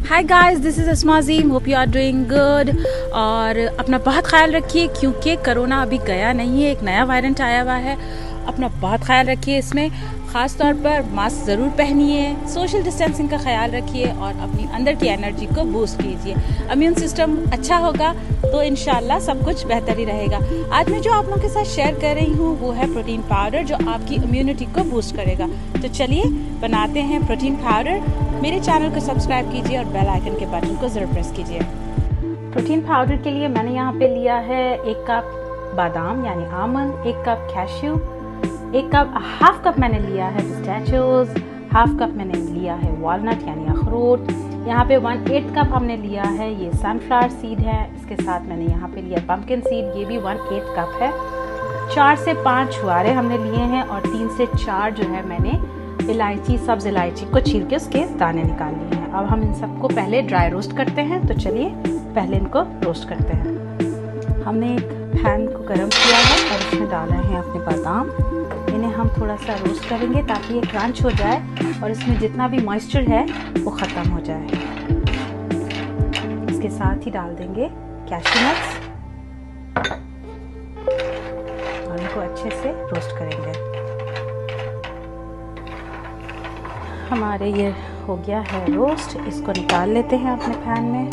Hi guys, this is Asma Azeem, hope you are doing good. और अपना बहुत ख्याल रखिए क्योंकि कोरोना अभी गया नहीं है, एक नया वायरेंट आया हुआ है। अपना बहुत ख्याल रखिए, इसमें ख़ास तौर पर मास्क ज़रूर पहनिए, सोशल डिस्टेंसिंग का ख्याल रखिए और अपनी अंदर की एनर्जी को बूस्ट कीजिए। इम्यून सिस्टम अच्छा होगा तो इंशाल्लाह सब कुछ बेहतर ही रहेगा। आज मैं जो आप लोगों के साथ शेयर कर रही हूँ वो है प्रोटीन पाउडर, जो आपकी इम्यूनिटी को बूस्ट करेगा। तो चलिए बनाते हैं प्रोटीन पाउडर। मेरे चैनल को सब्सक्राइब कीजिए और बेल आइकन के बटन को ज़रूर प्रेस कीजिए। प्रोटीन पाउडर के लिए मैंने यहाँ पे लिया है 1 कप बादाम यानी almond, 1 cup cashew, 1 cup half cup मैंने लिया है पिस्ताचियोज, हाफ कप मैंने लिया है वॉलनट यानी अखरोट। यहाँ पे 1/8 कप हमने लिया है ये सनफ्लावर सीड है। इसके साथ मैंने यहाँ पे लिया पंपकिन सीड, ये भी 1/8 कप है। 4 से 5 छुआरे हमने लिए हैं और 3 से 4 जो है मैंने इलायची, सब्ज इलायची को छील के उसके दाने निकाल लिए हैं। अब हम इन सबको पहले ड्राई रोस्ट करते हैं। तो चलिए पहले इनको रोस्ट करते हैं। हमने एक पैन को गर्म किया है और इसमें डाला है अपने बादाम। इन्हें हम थोड़ा सा रोस्ट करेंगे ताकि ये क्रंच हो जाए और इसमें जितना भी मॉइस्चर है वो ख़त्म हो जाए। इसके साथ ही डाल देंगे कैश्यू नट्स और इनको अच्छे से रोस्ट करेंगे। हमारे ये हो गया है रोस्ट, इसको निकाल लेते हैं अपने पैन में।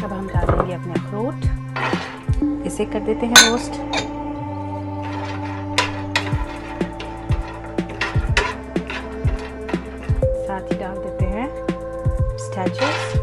अब हम डालेंगे अपने अखरोट, इसे कर देते हैं रोस्ट। साथ ही डाल देते हैं पिस्ताचियोज,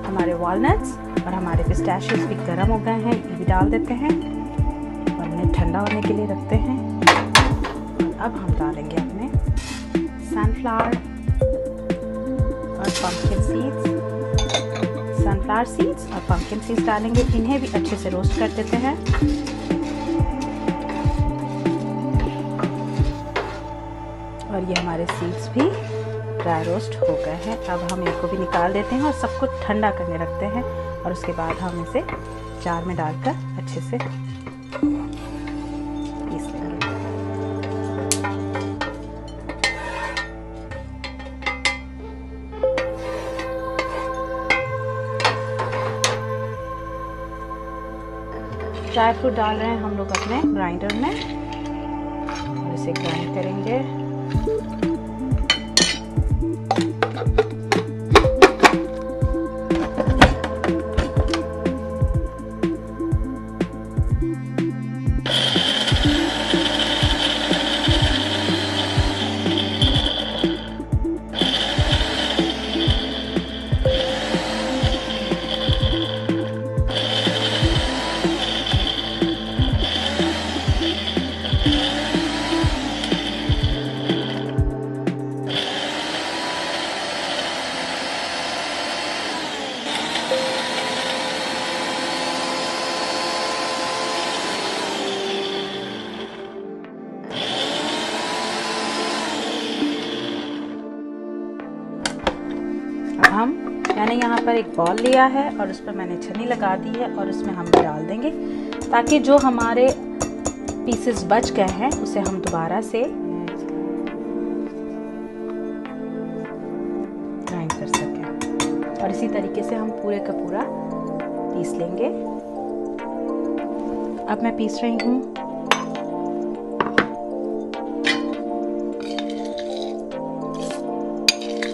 हमारे वॉलनट्स और हमारे पिस्ताशियोज भी गर्म हो गए हैं, ये भी डाल देते हैं और इन्हें ठंडा होने के लिए रखते हैं। अब हम डालेंगे अपने सनफ्लावर और पंपकिन सीड्स, सनफ्लावर सीड्स और पंपकिन सीड्स डालेंगे। इन्हें भी अच्छे से रोस्ट कर देते हैं। और ये हमारे सीड्स भी ड्राई रोस्ट हो गए हैं। अब हम इनको भी निकाल देते हैं और सबको ठंडा करने रखते हैं और उसके बाद हम इसे जार में डालकर अच्छे से पीस लेंगे। ड्राई फ्रूट डाल रहे हैं हम लोग अपने ग्राइंडर में और इसे ग्राइंड करेंगे। मैंने यहाँ पर एक बॉल लिया है और उस पर मैंने छन्नी लगा दी है और उसमें हम डाल देंगे ताकि जो हमारे पीसेस बच गए हैं उसे हम दोबारा से ग्राइंड कर सकें। और इसी तरीके से हम पूरे का पूरा पीस लेंगे। अब मैं पीस रही हूँ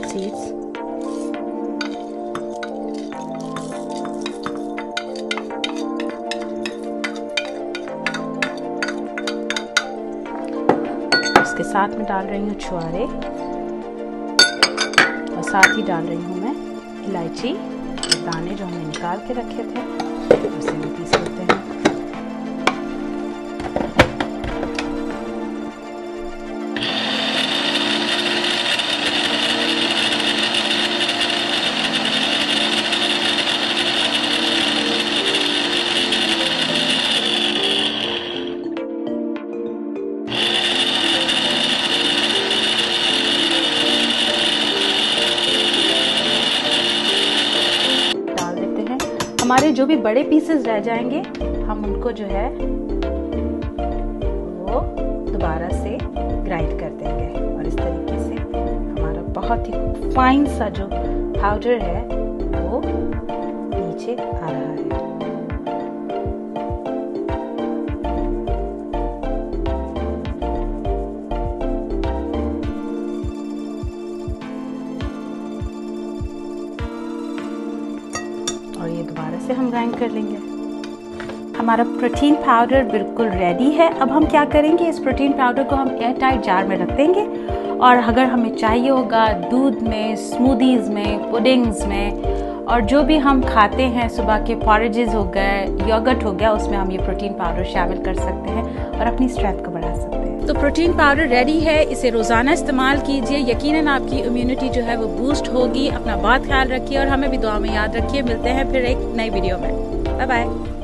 सीड्स, के साथ में डाल रही हूँ छुआरे और साथ ही डाल रही हूँ मैं इलायची के दाने जो हमने निकाल के रखे थे, उसे भी पीस लेते हैं। हमारे जो भी बड़े पीसेस रह जाएंगे हम उनको जो है वो दोबारा से ग्राइंड कर देंगे और इस तरीके से हमारा बहुत ही फाइन सा जो पाउडर है वो नीचे आ रहा है। और ये दोबारा से हम ग्राइंड कर लेंगे। हमारा प्रोटीन पाउडर बिल्कुल रेडी है। अब हम क्या करेंगे, इस प्रोटीन पाउडर को हम एयर टाइट जार में रख देंगे और अगर हमें चाहिए होगा दूध में, स्मूदीज़ में, पुडिंग्स में और जो भी हम खाते हैं, सुबह के पॉरेजेस हो गए, योगर्ट हो गया, उसमें हम ये प्रोटीन पाउडर शामिल कर सकते हैं और अपनी स्ट्रेंथ को बढ़ा सकते हैं। तो प्रोटीन पाउडर रेडी है, इसे रोज़ाना इस्तेमाल कीजिए, यकीनन आपकी इम्यूनिटी जो है वो बूस्ट होगी। अपना बहुत ख्याल रखिए और हमें भी दुआ में याद रखिए। मिलते हैं फिर एक नई वीडियो में। Bye bye.